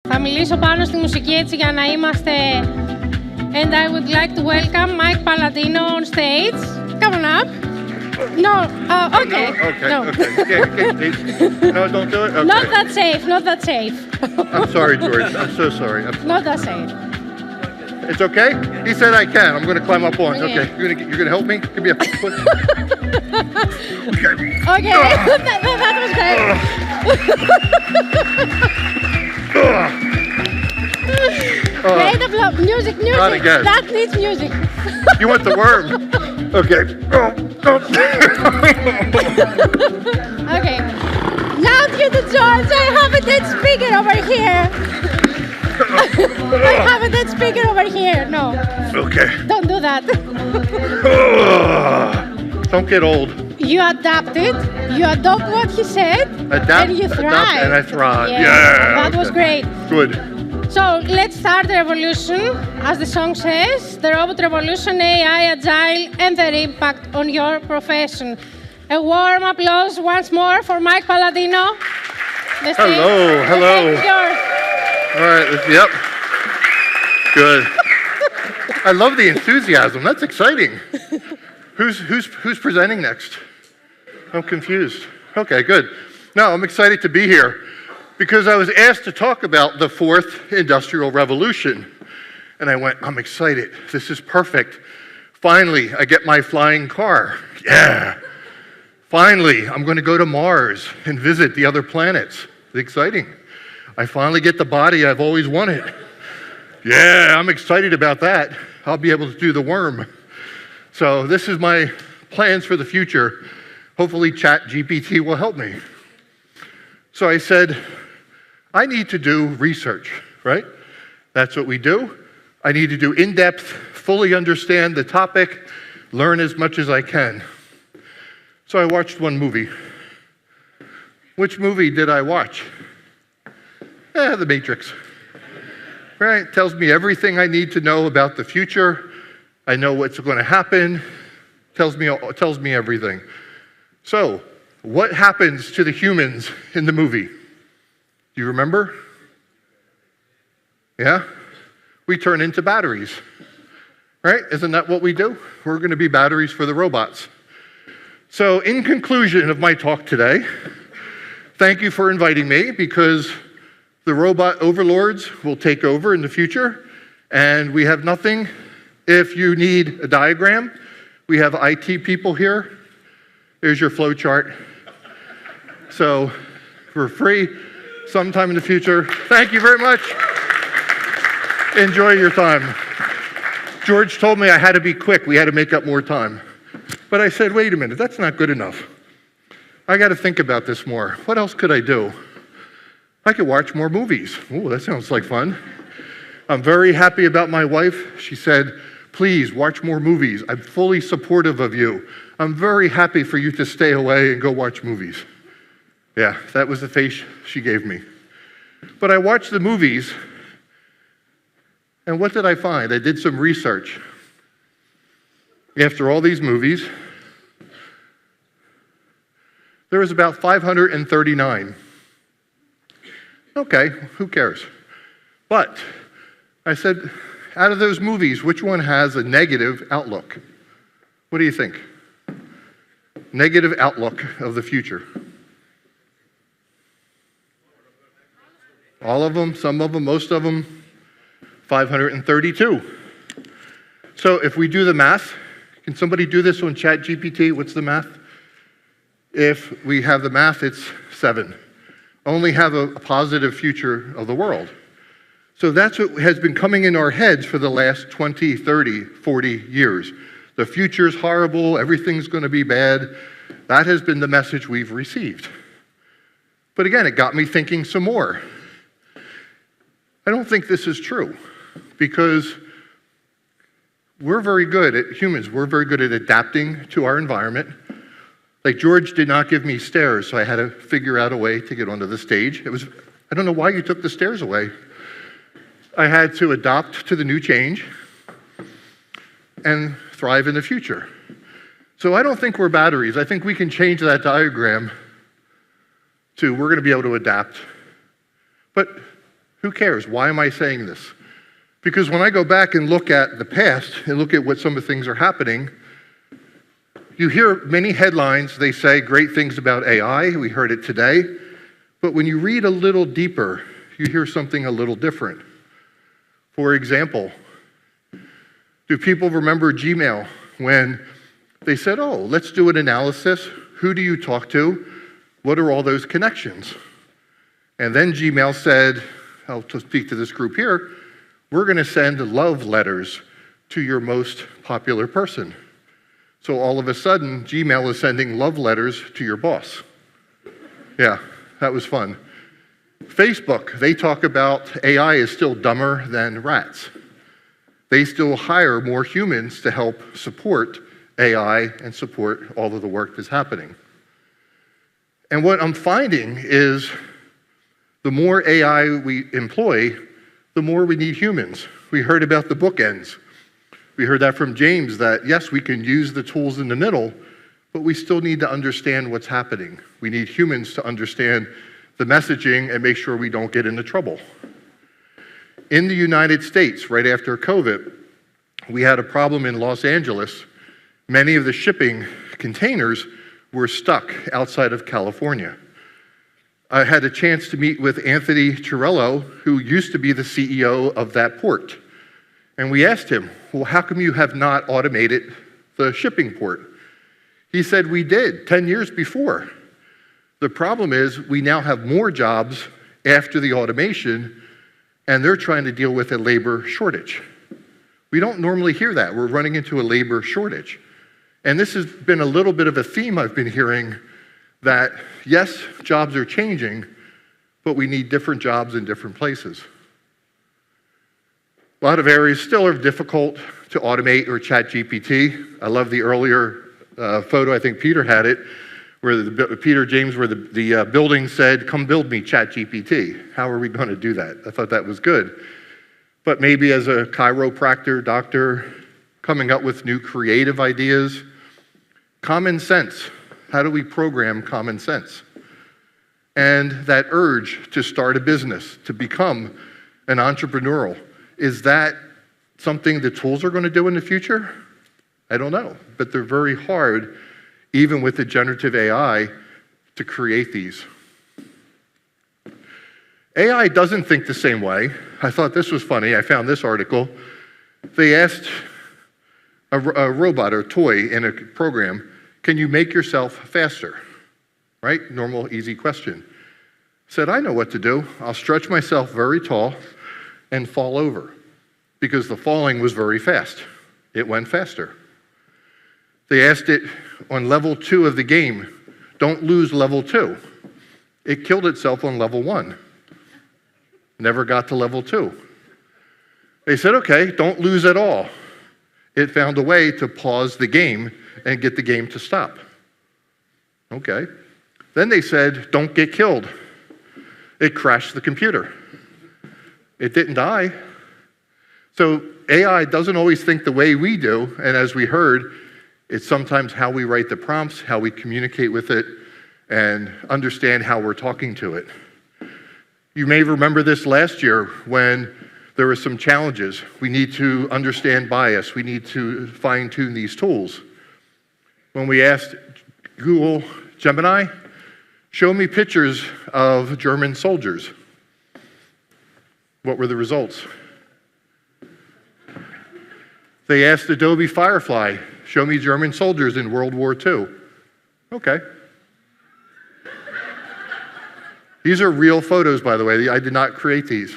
Θα μιλήσω πάνω στη μουσική έτσι για να είμαστε. And I would like to welcome Mike Palladino on stage. Come on up. No, okay. No. No, don't do it? Okay. Not that safe, not that safe. I'm sorry, George. I'm so sorry. Not that safe. It's okay? He said I can. I'm going to climb up on. Okay. You're going to help me? Give me a push. Okay. That was great. Great applause. Music. Not again. That needs music. You want the worm? Okay. Okay. Now to the George. I have a dead speaker over here. I have a dead speaker over here. No. Okay. Don't do that. Don't get old. You adapted. You adopt what he said. And you thrive. Adapt and I thrive. Yeah. That was great. Good. So let's start the revolution. As the song says, the robot revolution, AI, agile, and their impact on your profession. A warm applause once more for Mike Palladino. Hello. Yours. All right. Yep. Good. I love the enthusiasm. That's exciting. Who's presenting next? I'm confused. Okay, good. No, I'm excited to be here because I was asked to talk about the fourth industrial revolution. And I went, I'm excited. This is perfect. Finally, I get my flying car. Yeah. Finally, I'm going to go to Mars and visit the other planets. It's exciting. I finally get the body I've always wanted. Yeah, I'm excited about that. I'll be able to do the worm. So this is my plans for the future. Hopefully ChatGPT will help me. So I said, I need to do research, right? That's what we do. I need to do in-depth, fully understand the topic, learn as much as I can. So I watched one movie. Which movie did I watch? The Matrix. Right? Tells me everything I need to know about the future. I know what's going to happen. Tells me everything. So, what happens to the humans in the movie? Do you remember? Yeah? We turn into batteries. Right? Isn't that what we do? We're going to be batteries for the robots. So, in conclusion of my talk today, thank you for inviting me because the robot overlords will take over in the future, and we have nothing. If you need a diagram, we have IT people here. Here's your flow chart. So, for free, sometime in the future. Thank you very much. Enjoy your time. George told me I had to be quick. We had to make up more time. But I said, wait a minute, that's not good enough. I got to think about this more. What else could I do? I could watch more movies. Ooh, that sounds like fun. I'm very happy about my wife. She said, please watch more movies. I'm fully supportive of you. I'm very happy for you to stay away and go watch movies. Yeah, that was the face she gave me. But I watched the movies, and what did I find? I did some research. After all these movies, there was about 539. Okay, who cares? But I said, out of those movies, which one has a negative outlook? What do you think? Negative outlook of the future. All of them, some of them, most of them, 532. So if we do the math, can somebody do this on ChatGPT? What's the math? If we have the math, it's 7. Only have a positive future of the world. So that's what has been coming in our heads for the last 20, 30, 40 years. The future's horrible, everything's going to be bad. That has been the message we've received. But again, it got me thinking some more. I don't think this is true because we're very good at humans. We're very good at adapting to our environment. Like George did not give me stairs, so I had to figure out a way to get onto the stage. I don't know why you took the stairs away. I had to adopt to the new change and thrive in the future. So I don't think we're batteries. I think we can change that diagram to we're going to be able to adapt. But Who cares? Why am I saying this? Because when I go back and look at the past and look at what some of the things are happening, you hear many headlines, they say great things about AI, we heard it today, but when you read a little deeper, you hear something a little different. For example, do people remember Gmail when they said, oh, let's do an analysis. Who do you talk to? What are all those connections? And then Gmail said, I'll speak to this group here, we're going to send love letters to your most popular person. So all of a sudden, Gmail is sending love letters to your boss. Yeah, that was fun. Facebook, they talk about AI is still dumber than rats. They still hire more humans to help support AI and support all of the work that's happening. And what I'm finding is the more AI we employ, the more we need humans. We heard about the bookends. We heard that from James, that yes, we can use the tools in the middle, but we still need to understand what's happening. We need humans to understand the messaging and make sure we don't get into trouble. In the United States, right after COVID, we had a problem in Los Angeles. Many of the shipping containers were stuck outside of California. I had a chance to meet with Anthony Torello, who used to be the CEO of that port. And we asked him, well, how come you have not automated the shipping port? He said, we did 10 years before. The problem is we now have more jobs after the automation, and they're trying to deal with a labor shortage. We don't normally hear that. We're running into a labor shortage. And this has been a little bit of a theme I've been hearing, that yes, jobs are changing, but we need different jobs in different places. A lot of areas still are difficult to automate or chat GPT. I love the earlier photo, I think Peter had it, where Peter James, where the building said, come build me chat GPT. How are we going to do that? I thought that was good. But maybe as a chiropractor, doctor, coming up with new creative ideas. Common sense. How do we program common sense? And that urge to start a business, to become an entrepreneurial. Is that something the tools are going to do in the future? I don't know, but they're very hard, even with the generative AI, to create these. AI doesn't think the same way. I thought this was funny. I found this article. They asked a robot or a toy in a program, can you make yourself faster? Right? Normal, easy question. Said, I know what to do. I'll stretch myself very tall and fall over, because the falling was very fast. It went faster. They asked it on level 2 of the game, don't lose level 2. It killed itself on level 1. Never got to level 2. They said, okay, don't lose at all. It found a way to pause the game and get the game to stop. Okay. Then they said, don't get killed. It crashed the computer. It didn't die. So AI doesn't always think the way we do, and as we heard, it's sometimes how we write the prompts, how we communicate with it, and understand how we're talking to it. You may remember this last year when there were some challenges. We need to understand bias. We need to fine-tune these tools. When we asked Google Gemini, show me pictures of German soldiers. What were the results? They asked Adobe Firefly, show me German soldiers in World War II. Okay. These are real photos, by the way. I did not create these.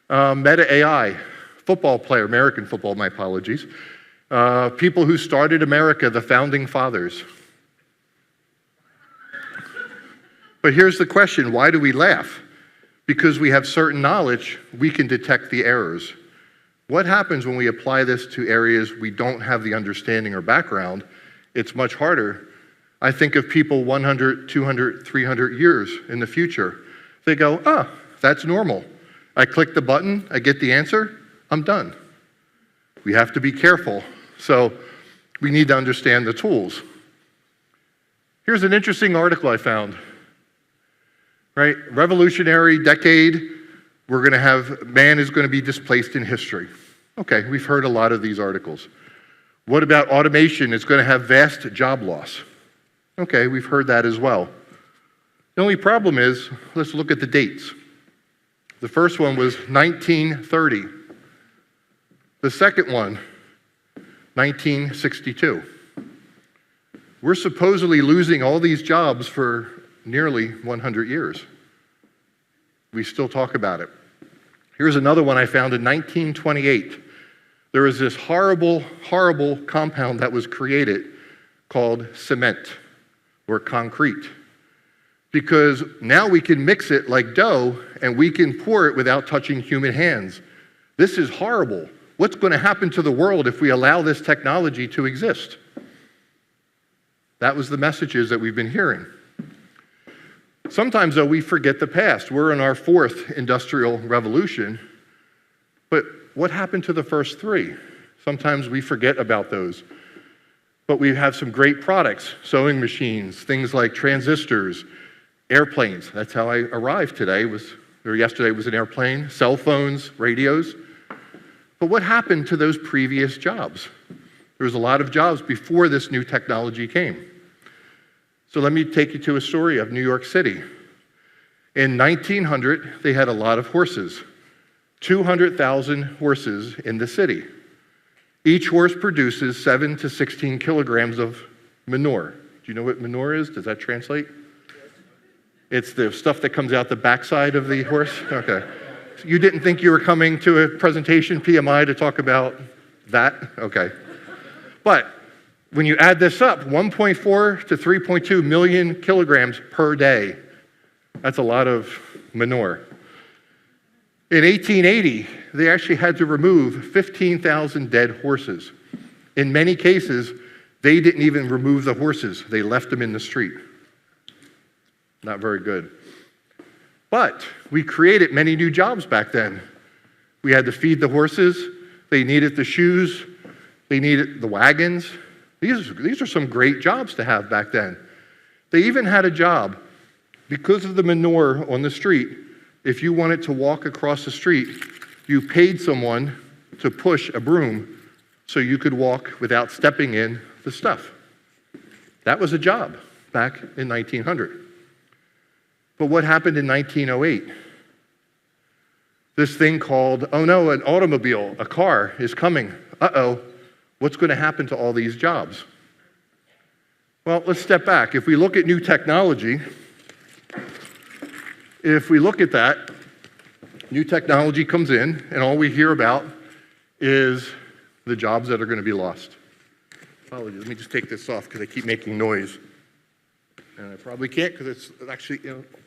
Meta AI, football player, American football, my apologies. People who started America, the founding fathers. But here's the question, why do we laugh? Because we have certain knowledge, we can detect the errors. What happens when we apply this to areas we don't have the understanding or background? It's much harder. I think of people 100, 200, 300 years in the future. They go, oh, that's normal. I click the button, I get the answer, I'm done. We have to be careful. So we need to understand the tools. Here's an interesting article I found. Right? Revolutionary decade, Man is going to be displaced in history. Okay, we've heard a lot of these articles. What about automation is going to have vast job loss? Okay, we've heard that as well. The only problem is, let's look at the dates. The first one was 1930. The second one, 1962. We're supposedly losing all these jobs for nearly 100 years. We still talk about it. Here's another one I found in 1928. There was this horrible, horrible compound that was created called cement or concrete. Because now we can mix it like dough and we can pour it without touching human hands. This is horrible. What's going to happen to the world if we allow this technology to exist? That was the messages that we've been hearing. Sometimes, though, we forget the past. We're in our fourth industrial revolution, but what happened to the first three? Sometimes we forget about those. But we have some great products, sewing machines, things like transistors, airplanes. That's how I arrived today, yesterday was an airplane, cell phones, radios. But what happened to those previous jobs? There was a lot of jobs before this new technology came. So let me take you to a story of New York City. In 1900, they had a lot of horses, 200,000 horses in the city. Each horse produces 7 to 16 kilograms of manure. Do you know what manure is? Does that translate? It's the stuff that comes out the backside of the horse? Okay. So you didn't think you were coming to a presentation, PMI, to talk about that? Okay. But when you add this up, 1.4 to 3.2 million kilograms per day. That's a lot of manure. In 1880, they actually had to remove 15,000 dead horses. In many cases, they didn't even remove the horses. They left them in the street. Not very good. But we created many new jobs back then. We had to feed the horses. They needed the shoes. They needed the wagons. These are some great jobs to have back then. They even had a job, because of the manure on the street, if you wanted to walk across the street, you paid someone to push a broom so you could walk without stepping in the stuff. That was a job back in 1900. But what happened in 1908? This thing called, oh no, an automobile, a car is coming. Uh-oh, what's going to happen to all these jobs? Well, let's step back. If we look at new technology, if we look at that, new technology comes in, and all we hear about is the jobs that are going to be lost. Apologies, let me just take this off because I keep making noise. And I probably can't because it's actually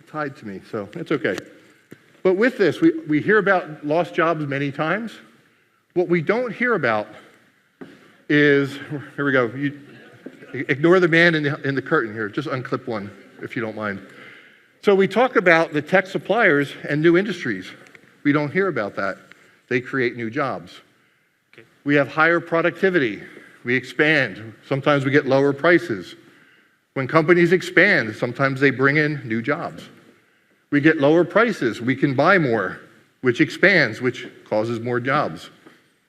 tied to me, so it's okay. But with this, we hear about lost jobs many times. What we don't hear about is, here we go, ignore the man in the curtain here, just unclip one if you don't mind. So we talk about the tech suppliers and new industries. We don't hear about that. They create new jobs. Okay. We have higher productivity. We expand. Sometimes we get lower prices. When companies expand, sometimes they bring in new jobs. We get lower prices. We can buy more, which expands, which causes more jobs.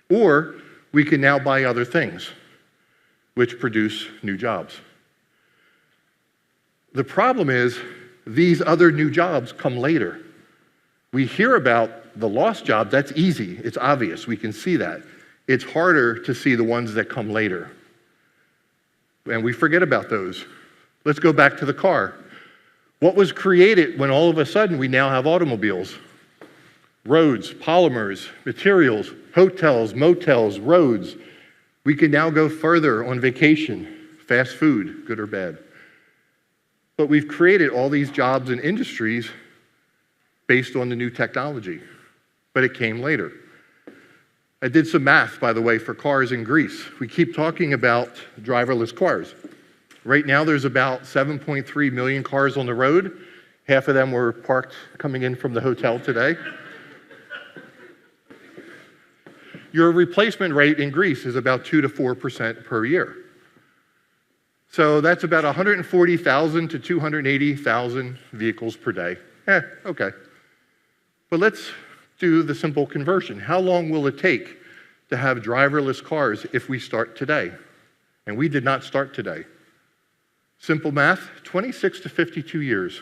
Or we can now buy other things, which produce new jobs. The problem is these other new jobs come later. We hear about the lost job. That's easy. It's obvious. We can see that. It's harder to see the ones that come later. And we forget about those. Let's go back to the car. What was created when all of a sudden we now have automobiles? Roads, polymers, materials, hotels, motels, roads. We can now go further on vacation, fast food, good or bad. But we've created all these jobs and industries based on the new technology, but it came later. I did some math, by the way, for cars in Greece. We keep talking about driverless cars. Right now, there's about 7.3 million cars on the road. Half of them were parked coming in from the hotel today. Your replacement rate in Greece is about 2 to 4% per year. So that's about 140,000 to 280,000 vehicles per day. Okay. But let's do the simple conversion. How long will it take to have driverless cars if we start today? And we did not start today. Simple math, 26 to 52 years.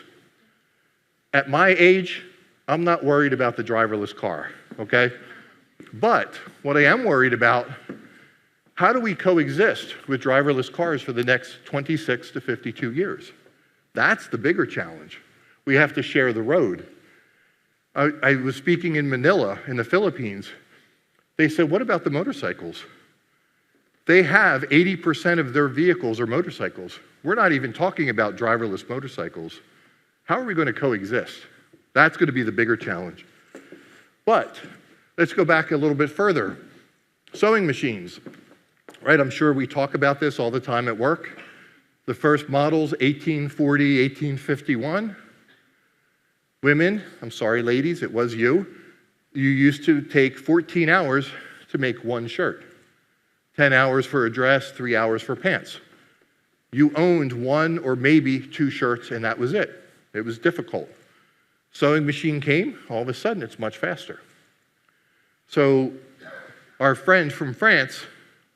At my age, I'm not worried about the driverless car, okay? But what I am worried about, how do we coexist with driverless cars for the next 26 to 52 years? That's the bigger challenge. We have to share the road. I was speaking in Manila, in the Philippines. They said, what about the motorcycles? They have 80% of their vehicles are motorcycles. We're not even talking about driverless motorcycles. How are we going to coexist? That's going to be the bigger challenge. But let's go back a little bit further. Sewing machines, right? I'm sure we talk about this all the time at work. The first models, 1840, 1851. Women, I'm sorry, ladies, it was you. You used to take 14 hours to make one shirt. 10 hours for a dress, 3 hours for pants. You owned one or maybe two shirts, and that was it. It was difficult. Sewing machine came, all of a sudden it's much faster. So our friend from France,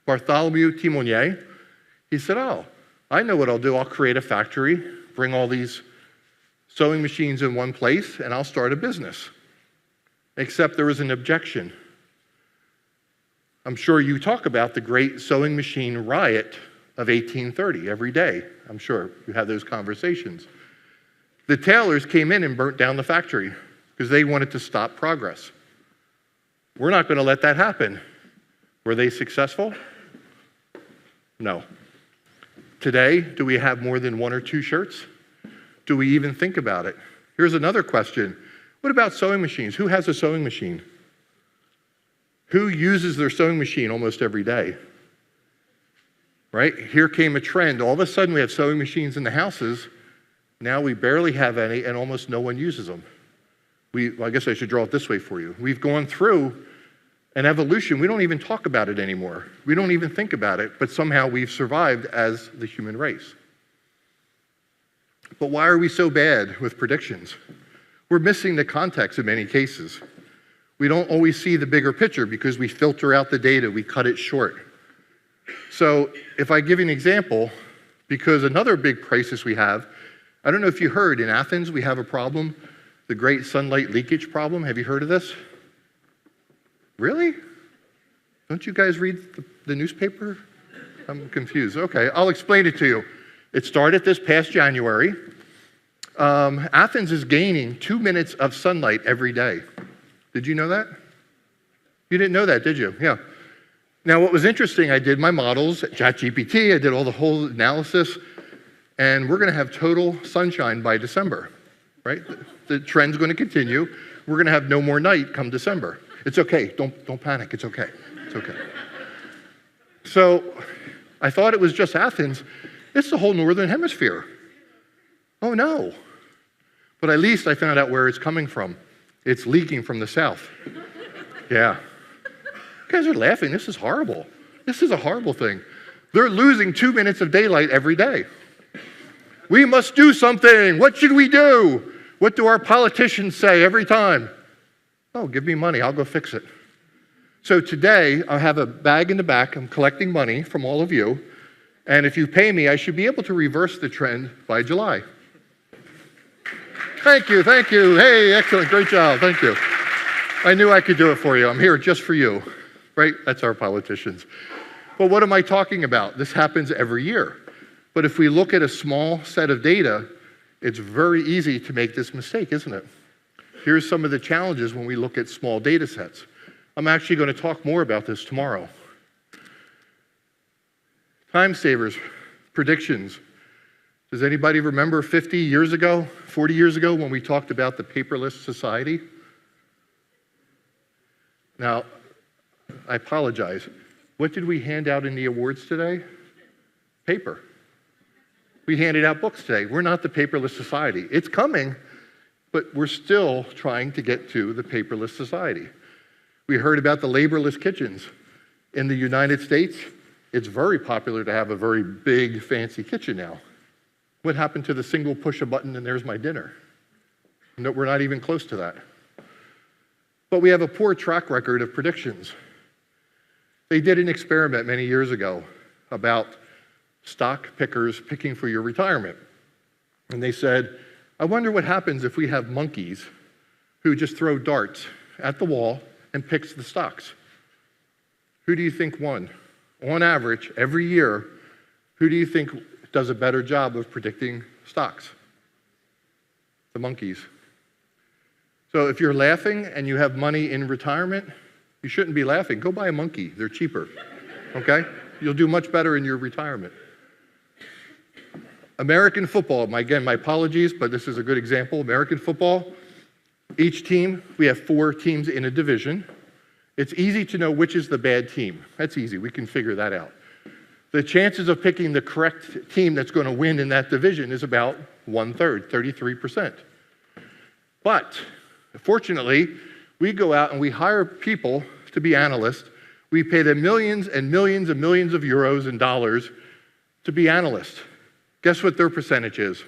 Bartholomew Timonier, he said, oh, I know what I'll do. I'll create a factory, bring all these sewing machines in one place, and I'll start a business. Except there was an objection. I'm sure you talk about the great sewing machine riot of 1830 every day. I'm sure you have those conversations. The tailors came in and burnt down the factory because they wanted to stop progress. We're not going to let that happen. Were they successful? No. Today, do we have more than one or two shirts? Do we even think about it? Here's another question. What about sewing machines? Who has a sewing machine? Who uses their sewing machine almost every day? Right? Here came a trend. All of a sudden, we have sewing machines in the houses. Now we barely have any, and almost no one uses them. I guess I should draw it this way for you. We've gone through an evolution. We don't even talk about it anymore. We don't even think about it, but somehow we've survived as the human race. But why are we so bad with predictions? We're missing the context in many cases. We don't always see the bigger picture because we filter out the data, we cut it short. So if I give you an example, because another big crisis we have, I don't know if you heard, in Athens we have a problem, the great sunlight leakage problem. Have you heard of this? Really? Don't you guys read the newspaper? I'm confused. Okay, I'll explain it to you. It started this past January. Athens is gaining 2 minutes of sunlight every day. Did you know that? You didn't know that, did you? Yeah. Now, what was interesting, I did my models, ChatGPT, I did all the whole analysis, and we're going to have total sunshine by December, right? The trend's going to continue. We're going to have no more night come December. It's okay. Don't panic. It's okay. It's okay. So I thought it was just Athens. It's the whole northern hemisphere. Oh, no. But at least I found out where it's coming from. It's leaking from the south. Yeah. You guys are laughing. This is horrible. This is a horrible thing. They're losing 2 minutes of daylight every day. We must do something. What should we do? What do our politicians say every time? Oh, give me money. I'll go fix it. So today, I have a bag in the back. I'm collecting money from all of you. And if you pay me, I should be able to reverse the trend by July. Thank you, thank you. Hey, excellent, great job, thank you. I knew I could do it for you. I'm here just for you, right? That's our politicians. But what am I talking about? This happens every year. But if we look at a small set of data, it's very easy to make this mistake, isn't it? Here's some of the challenges when we look at small data sets. I'm actually going to talk more about this tomorrow. Time savers, predictions. Does anybody remember 50 years ago, 40 years ago, when we talked about the paperless society? Now, I apologize. What did we hand out in the awards today? Paper. We handed out books today. We're not the paperless society. It's coming, but we're still trying to get to the paperless society. We heard about the laborless kitchens. In the United States, it's very popular to have a very big, fancy kitchen now. What happened to the single push a button and there's my dinner? No, we're not even close to that. but we have a poor track record of predictions. They did an experiment many years ago about stock pickers picking for your retirement. And they said, I wonder what happens if we have monkeys who just throw darts at the wall and picks the stocks. Who do you think won? On average, every year, who do you think does a better job of predicting stocks? The monkeys. So if you're laughing and you have money in retirement, you shouldn't be laughing. Go buy a monkey. They're cheaper, okay? You'll do much better in your retirement. American football, again, my apologies, but this is a good example. American football, each team, we have 4 teams in a division. It's easy to know which is the bad team. That's easy. We can figure that out. The chances of picking the correct team that's going to win in that division is about 1/3, 33%. But fortunately, we go out and we hire people to be analysts. We pay them millions and millions and millions of euros and dollars to be analysts. Guess what their percentage is?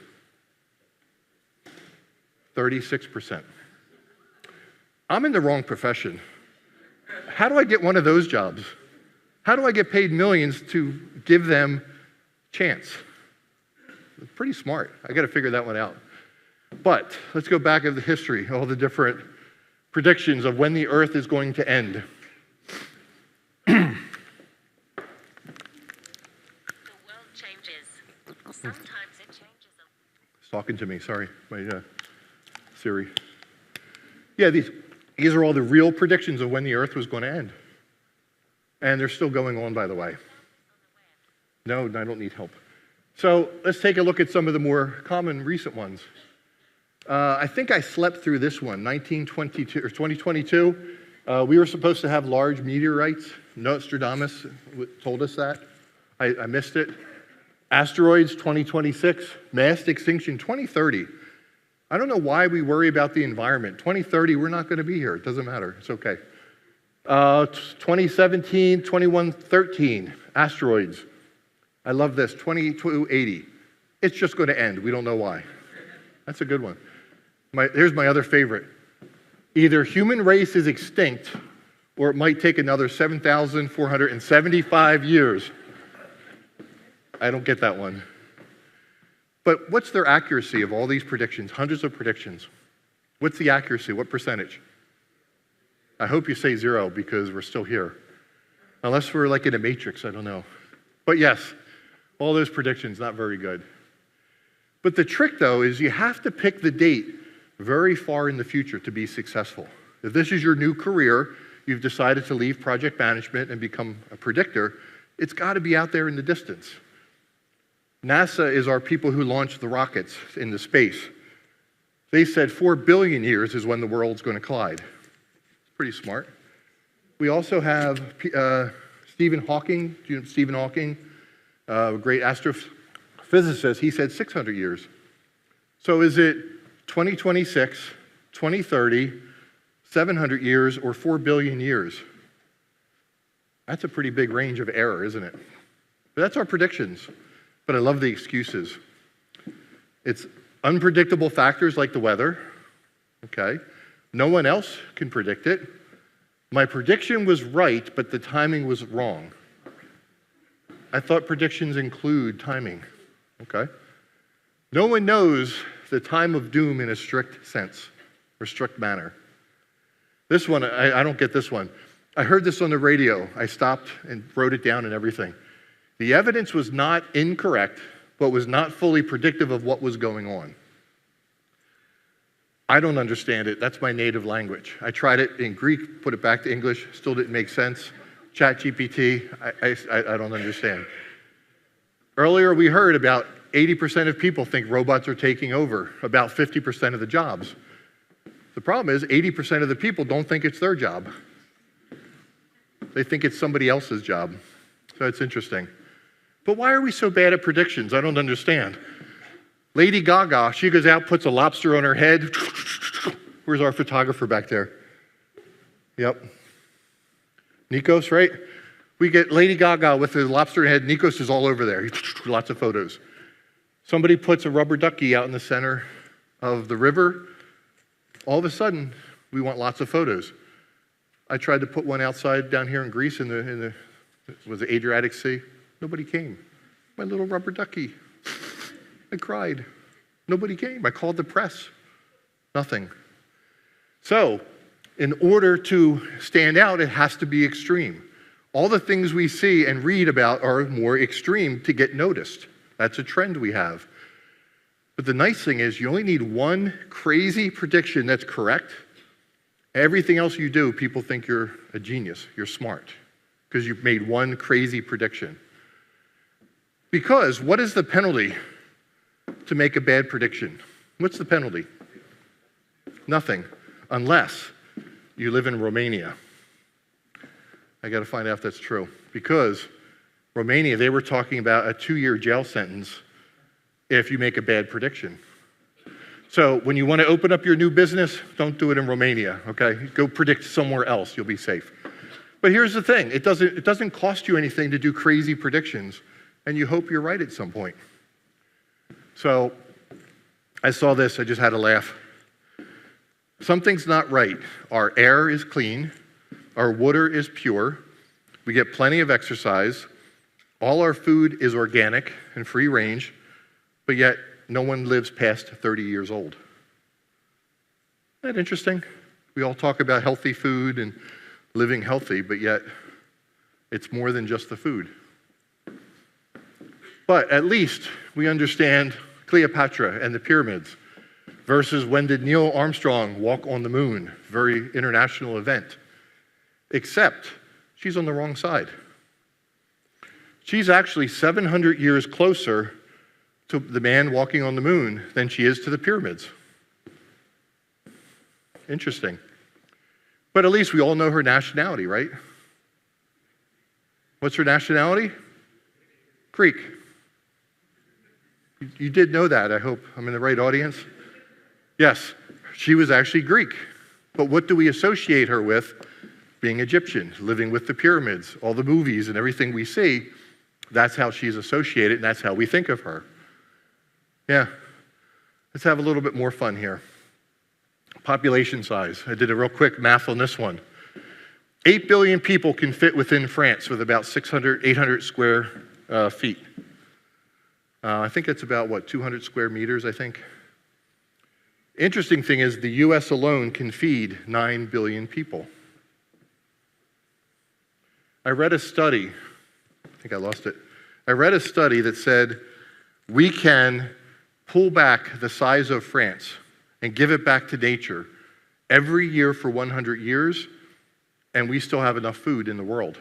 36%. I'm in the wrong profession. How do I get one of those jobs? How do I get paid millions to give them chance? Pretty smart. I got to figure that one out. But let's go back of the history, all the different predictions of when the earth is going to end. The world changes. Sometimes it changes. It's talking to me, sorry, my Siri. Yeah, these are all the real predictions of when the earth was going to end. And they're still going on, by the way. No, I don't need help. So let's take a look at some of the more common recent ones. I think I slept through this one, 2022. We were supposed to have large meteorites. Nostradamus told us that. I missed it. Asteroids, 2026. Mass extinction, 2030. I don't know why we worry about the environment. 2030, we're not going to be here. It doesn't matter. It's okay. 2017, 2113, asteroids. I love this, 2280. It's just going to end. We don't know why. That's a good one. Here's my other favorite. Either human race is extinct or it might take another 7,475 years. I don't get that one. But what's their accuracy of all these predictions? Hundreds of predictions. What's the accuracy? What percentage? I hope you say 0 because we're still here. Unless we're like in a matrix, I don't know. But yes, all those predictions, not very good. But the trick, though, is you have to pick the date very far in the future to be successful. If this is your new career, you've decided to leave project management and become a predictor, it's got to be out there in the distance. NASA is our people who launch the rockets into space. They said 4 billion years is when the world's going to collide. Pretty smart. We also have Stephen Hawking. Do you know Stephen Hawking? A great astrophysicist. He said 600 years. So is it 2026, 2030, 700 years, or 4 billion years? That's a pretty big range of error, isn't it? But that's our predictions. But I love the excuses. It's unpredictable factors like the weather. Okay. No one else can predict it. My prediction was right, but the timing was wrong. I thought predictions include timing. Okay. No one knows the time of doom in a strict sense or strict manner. This one, I don't get this one. I heard this on the radio. I stopped and wrote it down and everything. The evidence was not incorrect, but was not fully predictive of what was going on. I don't understand it. That's my native language. I tried it in Greek, put it back to English, still didn't make sense. ChatGPT, I don't understand. Earlier we heard about 80% of people think robots are taking over, about 50% of the jobs. The problem is 80% of the people don't think it's their job. They think it's somebody else's job. So it's interesting. But why are we so bad at predictions? I don't understand. Lady Gaga, she goes out, puts a lobster on her head. Where's our photographer back there? Yep. Nikos, right? We get Lady Gaga with the lobster in her head. Nikos is all over there. Lots of photos. Somebody puts a rubber ducky out in the center of the river. All of a sudden, we want lots of photos. I tried to put one outside down here in Greece in the was it Adriatic Sea? Nobody came. My little rubber ducky. I cried. Nobody came. I called the press. Nothing. So, in order to stand out, it has to be extreme. All the things we see and read about are more extreme to get noticed. That's a trend we have. But the nice thing is you only need one crazy prediction that's correct. Everything else you do, people think you're a genius, you're smart, because you've made one crazy prediction. Because what is the penalty to make a bad prediction? What's the penalty? Nothing, unless you live in Romania. I got to find out if that's true. Because Romania, they were talking about a 2-year jail sentence if you make a bad prediction. So when you want to open up your new business, don't do it in Romania, okay? Go predict somewhere else, you'll be safe. But here's the thing, it doesn't cost you anything to do crazy predictions, and you hope you're right at some point. So I saw this, I just had to laugh. Something's not right. Our air is clean, our water is pure, we get plenty of exercise, all our food is organic and free range, but yet no one lives past 30 years old. Isn't that interesting? We all talk about healthy food and living healthy, but yet it's more than just the food. But at least we understand Cleopatra and the pyramids versus when did Neil Armstrong walk on the moon? Very international event. Except she's on the wrong side. She's actually 700 years closer to the man walking on the moon than she is to the pyramids. Interesting. But at least we all know her nationality, right? What's her nationality? Greek. You did know that, I hope. I'm in the right audience. Yes, she was actually Greek. But what do we associate her with? Being Egyptian, living with the pyramids, all the movies and everything we see. That's how she's associated, and that's how we think of her. Yeah, let's have a little bit more fun here. Population size. I did a real quick math on this one. 8 billion people can fit within France with about 800 square feet. I think that's about, 200 square meters, I think. Interesting thing is the US alone can feed 9 billion people. I read a study, I think I lost it. I read a study that said we can pull back the size of France and give it back to nature every year for 100 years, and we still have enough food in the world.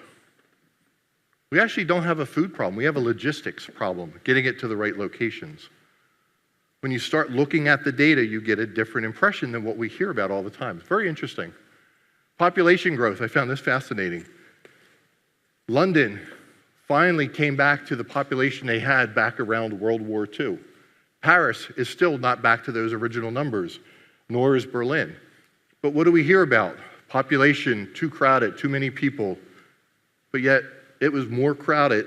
We actually don't have a food problem. We have a logistics problem, getting it to the right locations. When you start looking at the data, you get a different impression than what we hear about all the time. It's very interesting. Population growth, I found this fascinating. London finally came back to the population they had back around World War II. Paris is still not back to those original numbers, nor is Berlin. But what do we hear about? Population, too crowded, too many people. But yet, it was more crowded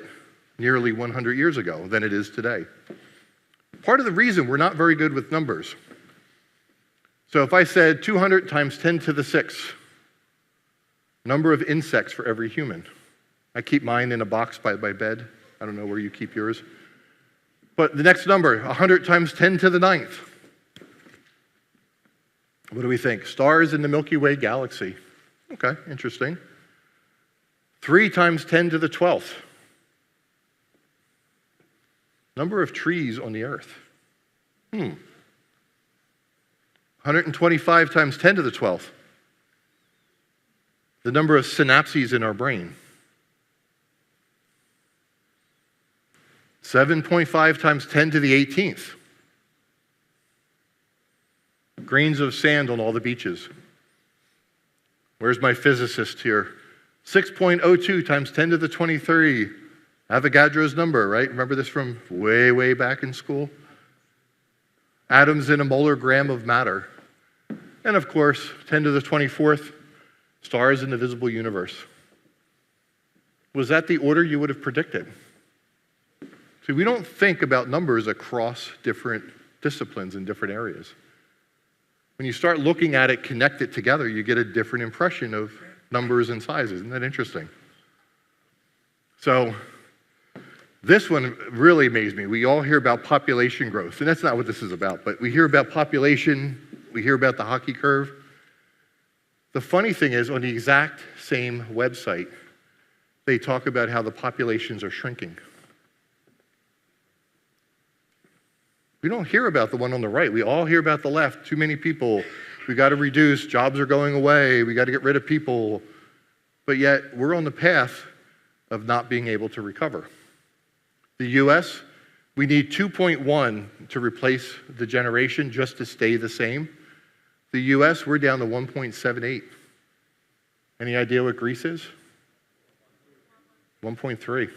nearly 100 years ago than it is today. Part of the reason we're not very good with numbers. So if I said 200 times 10 to the 6, number of insects for every human. I keep mine in a box by my bed. I don't know where you keep yours. But the next number, 100 times 10 to the 9th. What do we think? Stars in the Milky Way galaxy. Okay, interesting. 3 times 10 to the 12th. Number of trees on the earth. 125 times 10 to the 12th. The number of synapses in our brain. 7.5 times 10 to the 18th. Grains of sand on all the beaches. Where's my physicist here? 6.02 times 10 to the 23. Avogadro's number, right? Remember this from way, way back in school? Atoms in a molar gram of matter. And of course, 10 to the 24th, stars in the visible universe. Was that the order you would have predicted? See, we don't think about numbers across different disciplines in different areas. When you start looking at it, connect it together, you get a different impression of numbers and sizes. Isn't that interesting? So this one really amazed me. We all hear about population growth, and that's not what this is about, but we hear about population, we hear about the hockey curve. The funny thing is, on the exact same website, they talk about how the populations are shrinking. We don't hear about the one on the right. We all hear about the left. Too many people. We got to reduce. Jobs are going away. We got to get rid of people. But yet, we're on the path of not being able to recover. The US, we need 2.1 to replace the generation just to stay the same. The US, we're down to 1.78. Any idea what Greece is? 1.3.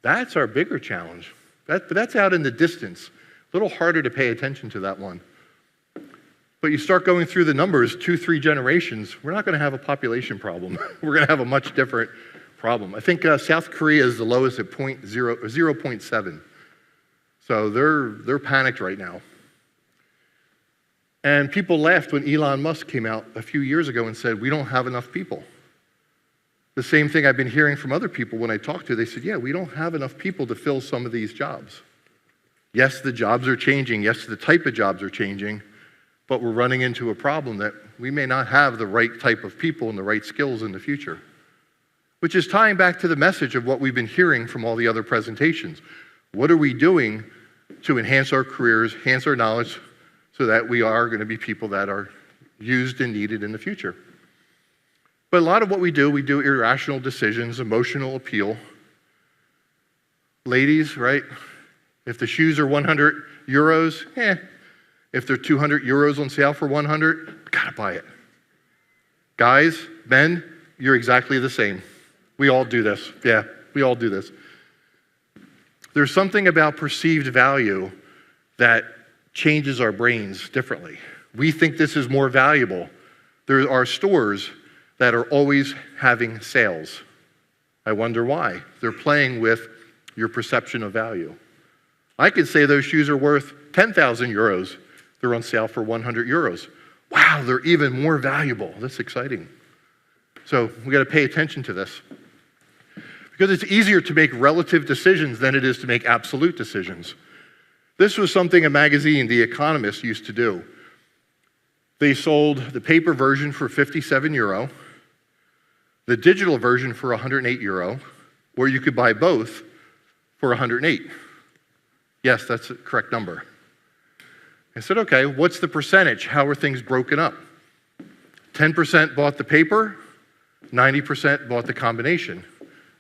That's our bigger challenge. But that's out in the distance. A little harder to pay attention to that one. But you start going through the numbers, 2-3 generations, we're not going to have a population problem. We're going to have a much different problem. I think South Korea is the lowest at 0.7. So they're panicked right now. And people laughed when Elon Musk came out a few years ago and said, we don't have enough people. The same thing I've been hearing from other people when I talk to, they said, yeah, we don't have enough people to fill some of these jobs. Yes, the jobs are changing. Yes, the type of jobs are changing, but we're running into a problem that we may not have the right type of people and the right skills in the future, which is tying back to the message of what we've been hearing from all the other presentations. What are we doing to enhance our careers, enhance our knowledge, so that we are going to be people that are used and needed in the future? But a lot of what we do irrational decisions, emotional appeal. Ladies, right? If the shoes are 100 euros, if they're 200 euros on sale for 100, gotta buy it. Guys, men, you're exactly the same. We all do this. Yeah, we all do this. There's something about perceived value that changes our brains differently. We think this is more valuable. There are stores that are always having sales. I wonder why. They're playing with your perception of value. I could say those shoes are worth 10,000 euros. They're on sale for 100 euros. Wow, they're even more valuable. That's exciting. So we got to pay attention to this. Because it's easier to make relative decisions than it is to make absolute decisions. This was something a magazine, The Economist, used to do. They sold the paper version for 57 euro, the digital version for 108 euro, or you could buy both for 108. Yes, that's the correct number. I said, okay, what's the percentage? How are things broken up? 10% bought the paper, 90% bought the combination,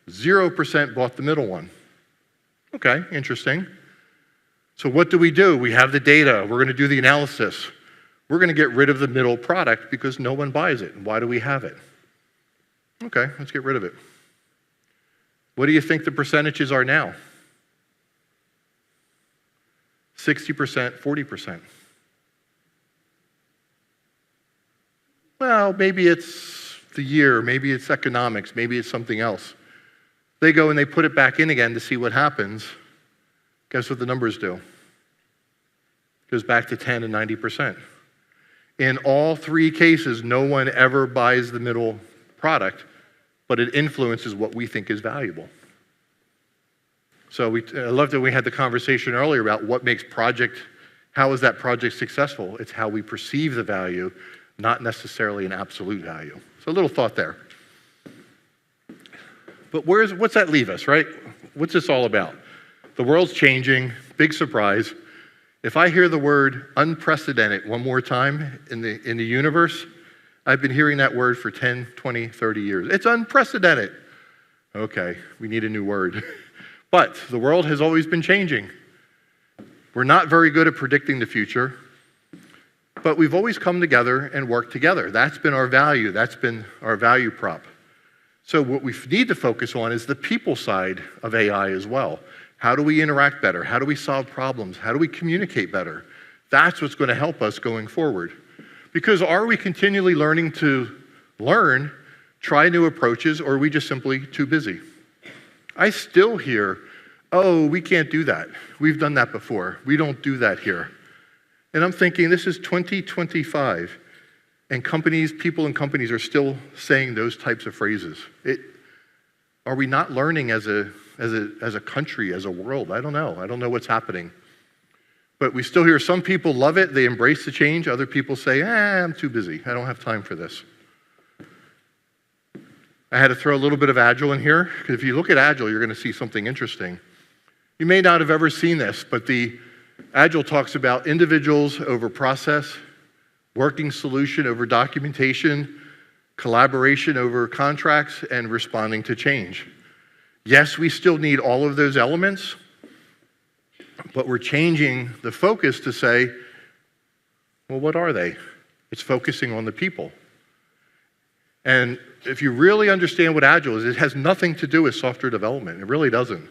0% bought the middle one. Okay, interesting. So what do? We have the data. We're going to do the analysis. We're going to get rid of the middle product because no one buys it. Why do we have it? Okay, let's get rid of it. What do you think the percentages are now? 60%, 40%. Well, maybe it's the year, maybe it's economics, maybe it's something else. They go and they put it back in again to see what happens. Guess what the numbers do? It goes back to 10 and 90%. In all three cases, no one ever buys the middle product, but it influences what we think is valuable. So I loved that we had the conversation earlier about what makes how is that project successful? It's how we perceive the value, not necessarily an absolute value. So a little thought there. But what's that leave us, right? What's this all about? The world's changing, big surprise. If I hear the word unprecedented one more time in the universe, I've been hearing that word for 10, 20, 30 years. It's unprecedented. Okay, we need a new word. But the world has always been changing. We're not very good at predicting the future, but we've always come together and worked together. That's been our value. That's been our value prop. So what we need to focus on is the people side of AI as well. How do we interact better? How do we solve problems? How do we communicate better? That's what's going to help us going forward. Because are we continually learning to learn, try new approaches, or are we just simply too busy? I still hear, oh, we can't do that. We've done that before. We don't do that here. And I'm thinking, this is 2025. And people in companies are still saying those types of phrases. Are we not learning as a country, as a world? I don't know. I don't know what's happening. But we still hear some people love it. They embrace the change. Other people say, I'm too busy. I don't have time for this. I had to throw a little bit of Agile in here, because if you look at Agile, you're going to see something interesting. You may not have ever seen this, but the Agile talks about individuals over process, working solution over documentation, collaboration over contracts, and responding to change. Yes, we still need all of those elements, but we're changing the focus to say, well, what are they? It's focusing on the people. And if you really understand what Agile is, it has nothing to do with software development. It really doesn't.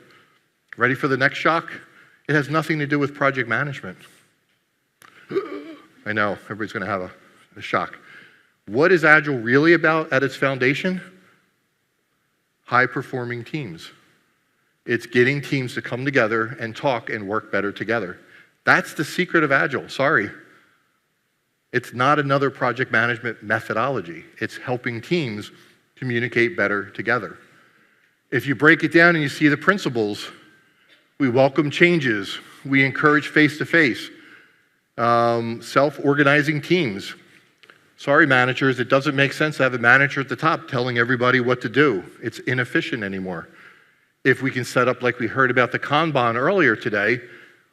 Ready for the next shock? It has nothing to do with project management. I know, everybody's going to have a shock. What is Agile really about at its foundation? High-performing teams. It's getting teams to come together and talk and work better together. That's the secret of Agile, sorry. It's not another project management methodology. It's helping teams communicate better together. If you break it down and you see the principles, we welcome changes, we encourage face-to-face, self-organizing teams. Sorry, managers, it doesn't make sense to have a manager at the top telling everybody what to do. It's inefficient anymore. If we can set up, like we heard about the Kanban earlier today,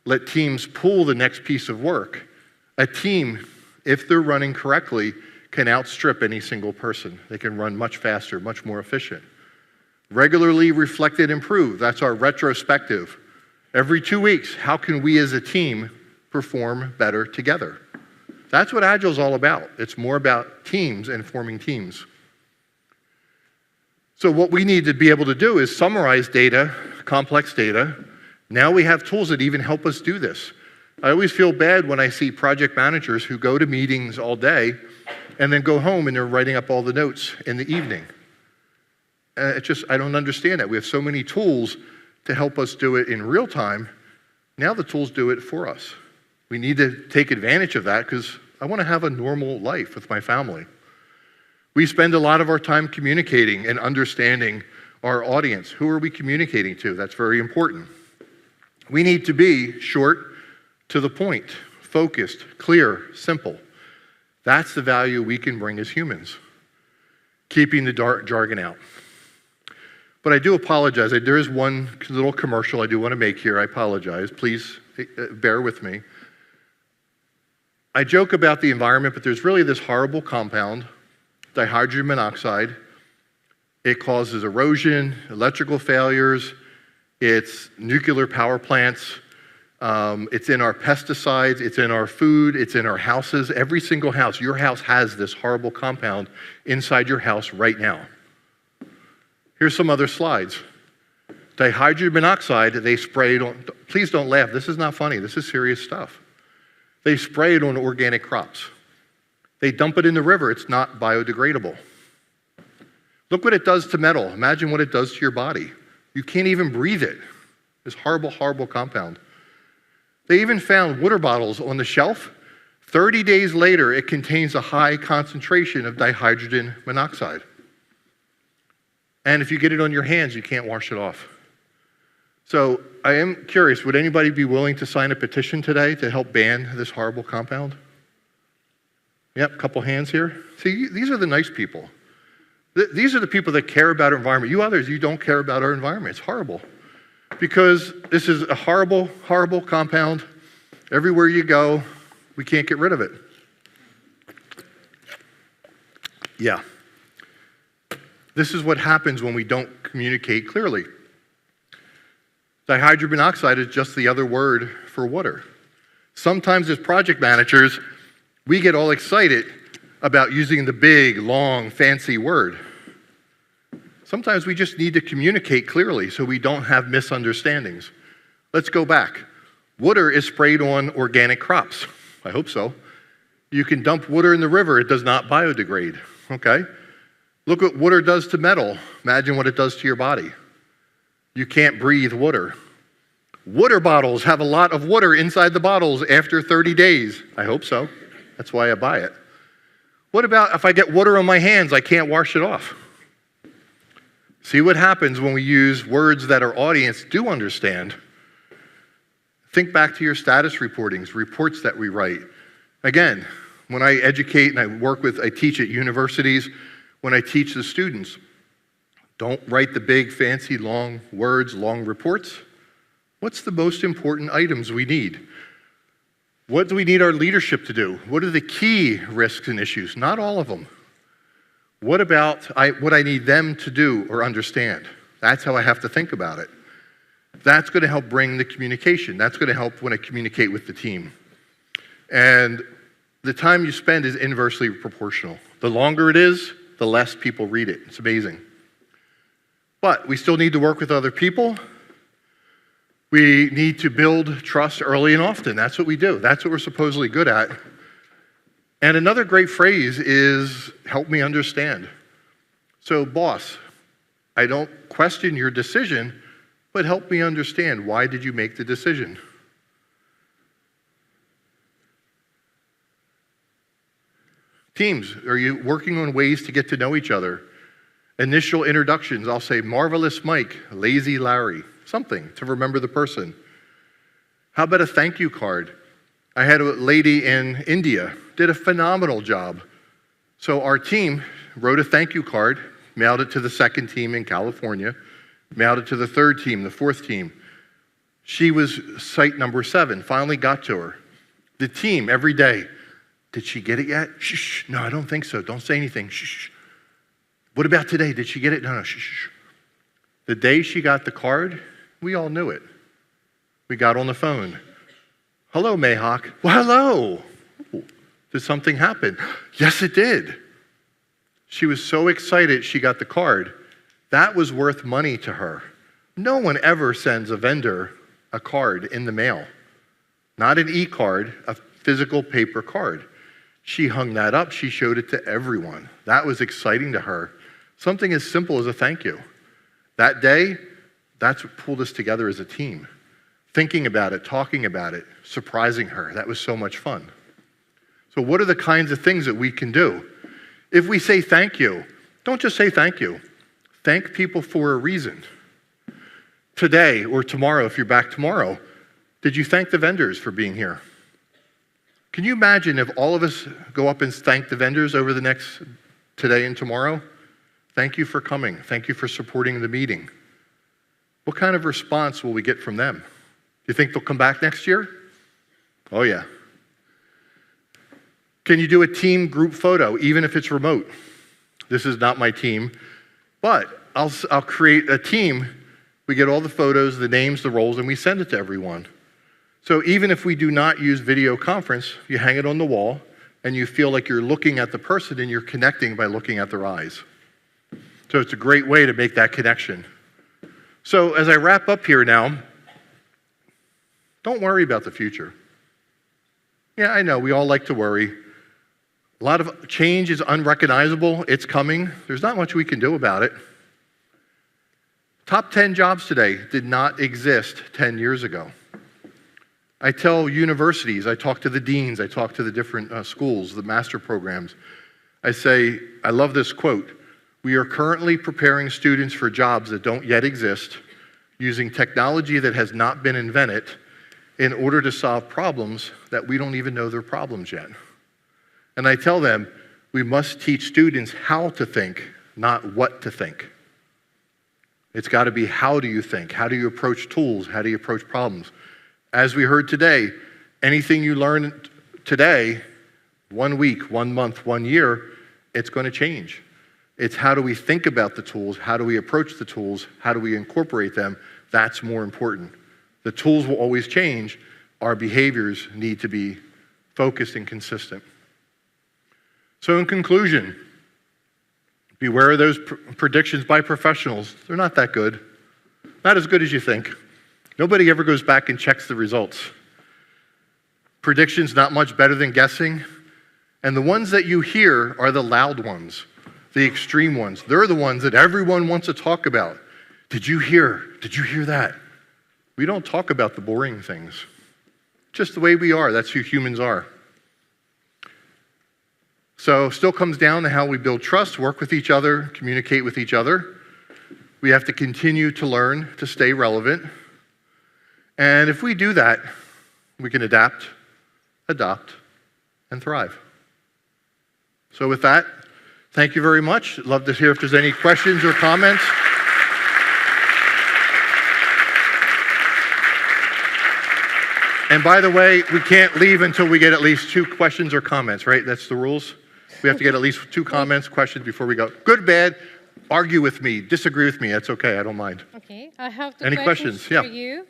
let teams pool the next piece of work. A team, if they're running correctly, can outstrip any single person. They can run much faster, much more efficient. Regularly reflect and improve. That's our retrospective. Every 2 weeks, how can we as a team perform better together? That's what Agile is all about. It's more about teams and forming teams. So what we need to be able to do is summarize data, complex data. Now we have tools that even help us do this. I always feel bad when I see project managers who go to meetings all day and then go home and they're writing up all the notes in the evening. I don't understand that. We have so many tools to help us do it in real time. Now the tools do it for us. We need to take advantage of that because I want to have a normal life with my family. We spend a lot of our time communicating and understanding our audience. Who are we communicating to? That's very important. We need to be short, to the point, focused, clear, simple. That's the value we can bring as humans, keeping the jargon out. But I do apologize. There is one little commercial I do want to make here. I apologize. Please bear with me. I joke about the environment, but there's really this horrible compound, dihydrogen monoxide. It causes erosion, electrical failures, it's nuclear power plants, it's in our pesticides, it's in our food, it's in our houses. Every single house, your house has this horrible compound inside your house right now. Here's some other slides. Dihydrogen monoxide, they sprayed on, please don't laugh, this is not funny, this is serious stuff. They spray it on organic crops. They dump it in the river, it's not biodegradable. Look what it does to metal. Imagine what it does to your body. You can't even breathe it. This horrible, horrible compound. They even found water bottles on the shelf. 30 days later, it contains a high concentration of dihydrogen monoxide. And if you get it on your hands, you can't wash it off. So I am curious, would anybody be willing to sign a petition today to help ban this horrible compound? Yep, couple hands here. See, these are the nice people. These are the people that care about our environment. You others, you don't care about our environment. It's horrible. Because this is a horrible, horrible compound. Everywhere you go, we can't get rid of it. Yeah. This is what happens when we don't communicate clearly. Dihydrogen monoxide is just the other word for water. Sometimes as project managers, we get all excited about using the big, long, fancy word. Sometimes we just need to communicate clearly so we don't have misunderstandings. Let's go back. Water is sprayed on organic crops. I hope so. You can dump water in the river. It does not biodegrade. Okay? Look what water does to metal. Imagine what it does to your body. You can't breathe water. Water bottles have a lot of water inside the bottles after 30 days. I hope so. That's why I buy it. What about if I get water on my hands, I can't wash it off? See what happens when we use words that our audience do understand. Think back to your status reportings, reports that we write. Again, when I educate and I teach at universities, when I teach the students, don't write the big, fancy, long words, long reports. What's the most important items we need? What do we need our leadership to do? What are the key risks and issues? Not all of them. What about what I need them to do or understand? That's how I have to think about it. That's going to help bring the communication. That's going to help when I communicate with the team. And the time you spend is inversely proportional. The longer it is, the less people read it. It's amazing. But we still need to work with other people. We need to build trust early and often. That's what we do. That's what we're supposedly good at. And another great phrase is, help me understand. So, boss, I don't question your decision, but help me understand. Why did you make the decision? Teams, are you working on ways to get to know each other? Initial introductions, I'll say marvelous Mike, lazy Larry, something to remember the person. How about a thank you card? I had a lady in India, did a phenomenal job. So our team wrote a thank you card, mailed it to the second team in California, mailed it to the third team, the fourth team. She was site number 7, finally got to her. The team, every day, did she get it yet? Shh, no, I don't think so. Don't say anything. Shh. What about today? Did she get it? No, shh. The day she got the card, we all knew it. We got on the phone. Hello, Mayhawk. Well, hello. Did something happen? Yes, it did. She was so excited she got the card. That was worth money to her. No one ever sends a vendor a card in the mail. Not an e-card, a physical paper card. She hung that up. She showed it to everyone. That was exciting to her. Something as simple as a thank you. That day, that's what pulled us together as a team. Thinking about it, talking about it, surprising her. That was so much fun. So what are the kinds of things that we can do? If we say thank you, don't just say thank you. Thank people for a reason. Today or tomorrow, if you're back tomorrow, did you thank the vendors for being here? Can you imagine if all of us go up and thank the vendors over the next today and tomorrow? Thank you for coming. Thank you for supporting the meeting. What kind of response will we get from them? Do you think they'll come back next year? Oh, yeah. Can you do a team group photo, even if it's remote? This is not my team, but I'll create a team. We get all the photos, the names, the roles, and we send it to everyone. So even if we do not use video conference, you hang it on the wall, and you feel like you're looking at the person and you're connecting by looking at their eyes. So it's a great way to make that connection. So as I wrap up here now, don't worry about the future. Yeah, I know, we all like to worry. A lot of change is unrecognizable. It's coming. There's not much we can do about it. Top 10 jobs today did not exist 10 years ago. I tell universities, I talk to the deans, I talk to the different schools, the master programs. I say, I love this quote, we are currently preparing students for jobs that don't yet exist, using technology that has not been invented in order to solve problems that we don't even know they're problems yet. And I tell them, we must teach students how to think, not what to think. It's got to be how do you think? How do you approach tools? How do you approach problems? As we heard today, anything you learn today, 1 week, 1 month, 1 year, it's going to change. It's how do we think about the tools? How do we approach the tools? How do we incorporate them? That's more important. The tools will always change. Our behaviors need to be focused and consistent. So in conclusion, beware of those predictions by professionals. They're not that good. Not as good as you think. Nobody ever goes back and checks the results. Predictions not much better than guessing. And the ones that you hear are the loud ones, the extreme ones. They're the ones that everyone wants to talk about. Did you hear? Did you hear that? We don't talk about the boring things. Just the way we are. That's who humans are. So still comes down to how we build trust, work with each other, communicate with each other. We have to continue to learn to stay relevant. And if we do that, we can adapt, adopt, and thrive. So with that, thank you very much. I'd love to hear if there's any questions or comments. And by the way, we can't leave until we get at least 2 questions or comments, right? That's the rules. We have to get at least 2 comments, questions before we go. Good, bad, argue with me, disagree with me. That's okay, I don't mind. Okay, I have 2 Any questions questions? for you.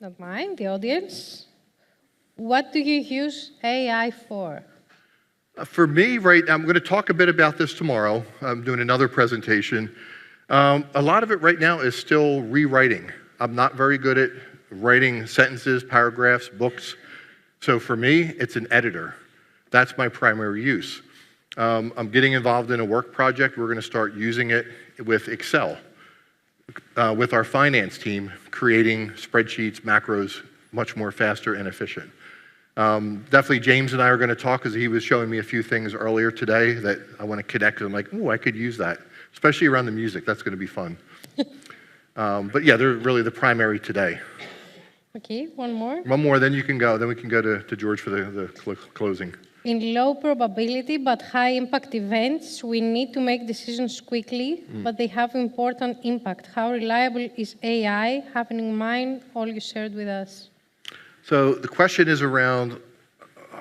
Not mine, the audience. What do you use AI for? For me, right, I'm going to talk a bit about this tomorrow. I'm doing another presentation. A lot of it right now is still rewriting. I'm not very good at writing sentences, paragraphs, books. So for me, it's an editor. That's my primary use. I'm getting involved in a work project. We're going to start using it with Excel, with our finance team, creating spreadsheets, macros, much more faster and efficient. Definitely James and I are going to talk because he was showing me a few things earlier today that I want to connect. I'm like, oh, I could use that, especially around the music. That's going to be fun. But yeah, they're really the primary today. Okay, one more. One more, then you can go. Then we can go to George for the closing. In low probability but high impact events, we need to make decisions quickly, but they have important impact. How reliable is AI, having in mind all you shared with us? So the question is around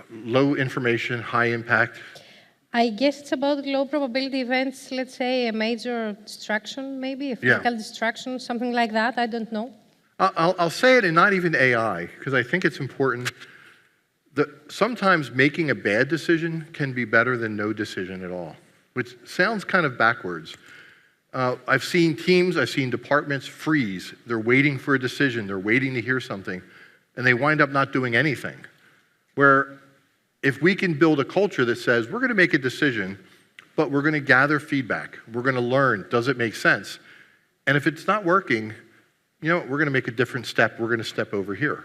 low information, high impact. I guess it's about low probability events, let's say a major distraction, maybe, a physical distraction, something like that. I don't know. I'll say it, and not even AI, because I think it's important that sometimes making a bad decision can be better than no decision at all, which sounds kind of backwards. I've seen teams, I've seen departments freeze. They're waiting for a decision. They're waiting to hear something, and they wind up not doing anything. Where if we can build a culture that says, we're going to make a decision, but we're going to gather feedback. We're going to learn, does it make sense? And if it's not working, you know, we're going to make a different step. We're going to step over here.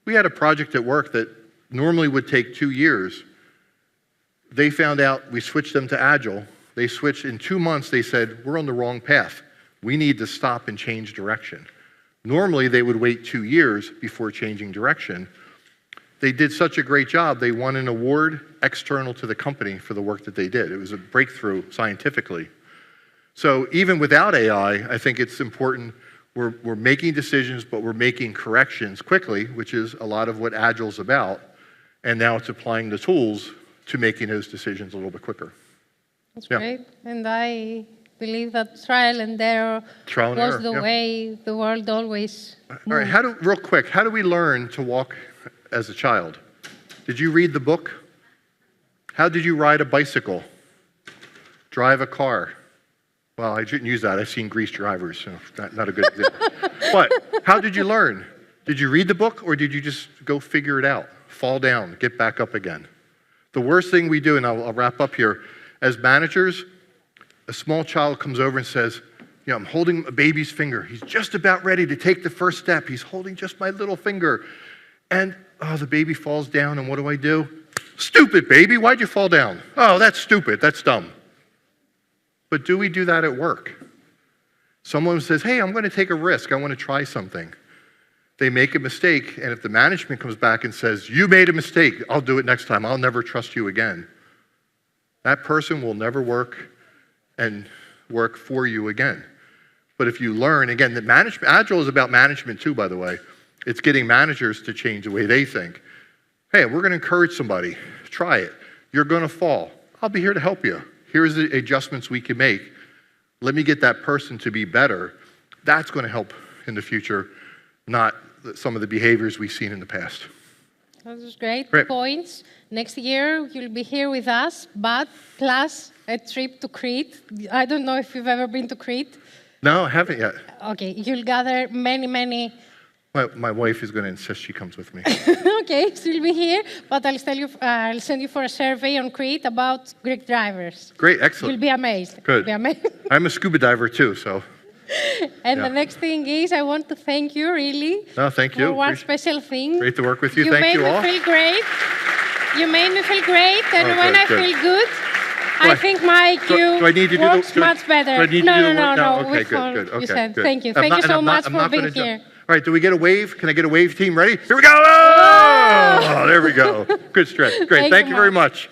We had a project at work that normally would take 2 years. They found out, we switched them to Agile. They switched in 2 months. They said, we're on the wrong path. We need to stop and change direction. Normally, they would wait 2 years before changing direction. They did such a great job, they won an award external to the company for the work that they did. It was a breakthrough scientifically. So even without AI, I think it's important. We're making decisions, but we're making corrections quickly, which is a lot of what Agile's about. And now it's applying the tools to making those decisions a little bit quicker. That's great. And I believe that trial and error was the way the world always moved. All right, real quick, how do we learn to walk as a child? Did you read the book? How did you ride a bicycle? Drive a car? Well, I shouldn't use that. I've seen grease drivers, so not a good example. But how did you learn? Did you read the book, or did you just go figure it out? Fall down, get back up again. The worst thing we do, and I'll wrap up here, as managers, a small child comes over and says, you know, I'm holding a baby's finger. He's just about ready to take the first step. He's holding just my little finger. And, oh, the baby falls down, and what do? Stupid baby, why'd you fall down? Oh, that's stupid, that's dumb. But do we do that at work? Someone says, hey, I'm going to take a risk. I want to try something. They make a mistake, and if the management comes back and says, you made a mistake, I'll do it next time. I'll never trust you again. That person will never work for you again. But if you learn, again, Agile is about management too, by the way. It's getting managers to change the way they think. Hey, we're going to encourage somebody. Try it. You're going to fall. I'll be here to help you. Here's the adjustments we can make. Let me get that person to be better. That's going to help in the future, not some of the behaviors we've seen in the past. That was great. Points. Next year, you'll be here with us, but plus a trip to Crete. I don't know if you've ever been to Crete. No, I haven't yet. Okay, you'll gather many... My wife is going to insist she comes with me. Okay, she'll be here, but I'll send you for a survey on Crete about Greek drivers. Great, excellent. You'll be amazed. Good. You'll be amazed. I'm a scuba diver too, so. And the next thing is, I want to thank you, really. No, thank you. For one special thing. Great to work with you. Thank you all. You made me feel great. You made me feel great, and Oh, when good, I good. feel good, Do I think my IQ do I need to do works the, much better. Do I need to no, do the no, work? no, Okay, we good, follow- good. Okay, you said. good. Thank you. I'm Thank not- you and so I'm not- much I'm for not being gonna jump. here. All right, do we get a wave? Can I get a wave, team? Ready? Here we go! Oh, there we go. Good stretch. Great. Thank Thank you, you very much.